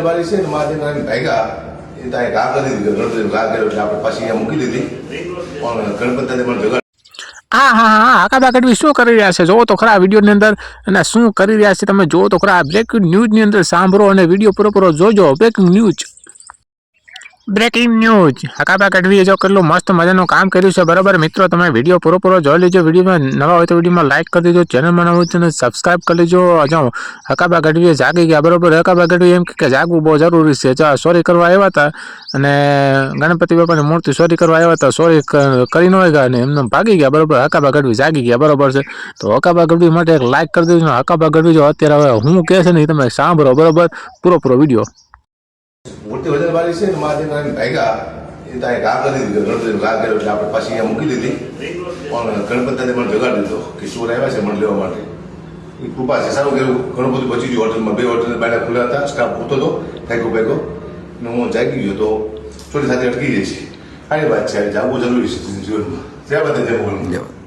મારી છે ને મારે ભાગ્યા એ ત્યાં ઘા કરી દીધી ગણપતિ ઘા કર્યો એટલે આપણે પાછી અહીંયા મૂકી દીધી પણ ગણપતિ પણ જગાડ આકાબા ગઢવી શું કરી રહ્યા છે જોવો તો ખરા વિડીયોની અંદર અને શું કરી રહ્યા છે તમે જોવો તો ખરા બ્રેકિંગ ન્યૂઝની અંદર સાંભળો અને વિડીયો પૂરો જોજો બ્રેકિંગ ન્યૂઝ આકાબા ગઢવીએ જો કેટલું મસ્ત મજાનું કામ કર્યું છે બરાબર મિત્રો તમે વિડીયો પૂરો જોઈ લેજો વિડીયોમાં નવા હોય તો વિડીયોમાં લાઈક કરી દેજો ચેનલમાં નવા હોય તો સબસ્ક્રાઈબ કરી લેજો જો આકાબા ગઢવીએ જાગી ગયા બરાબર આકાબા ગઢવી એમ કે જાગવું બહુ જરૂરી છે સોરી કરવા આવ્યા હતા અને ગણપતિ બાપાની મૂર્તિ સોરી કરવા આવ્યા હતા સોરી કરી ન ગયા અને એમને ભાગી ગયા બરાબર આકાબા ગઢવી જાગી ગયા બરાબર છે તો આકાબા ગઢવી માટે એક લાઈક કરી દેજો આકાબા ગઢવી જો અત્યારે હવે હું કહે છે ને તમે સાંભળો બરાબર પૂરો વિડીયો મૂર્તિ વધારે મારી છે ને મારે ભાગ્યા એ ત્યાં ઘા કરી દીધી ગણપતિ ઘા કર્યો એટલે આપણે પાછી અહીંયા મૂકી દીધી પણ ગણપતિ પણ જગાડી દીધો કે ચોર આવ્યા છે મને લેવા માટે એ કૃપા છે સારું કર્યું ઘણું બધું બચી ગયું હોટલમાં 2 હોટલ બાયડા ખુલ્લા હતા સ્ટાફ પૂરતો હતો ભાગ્યો અને હું જાગી ગયો તો ચોરી સાથે અટકી જાય છે સારી વાત છે જાગવું જરૂરી છે જીવનમાં ત્યાં બધા જવું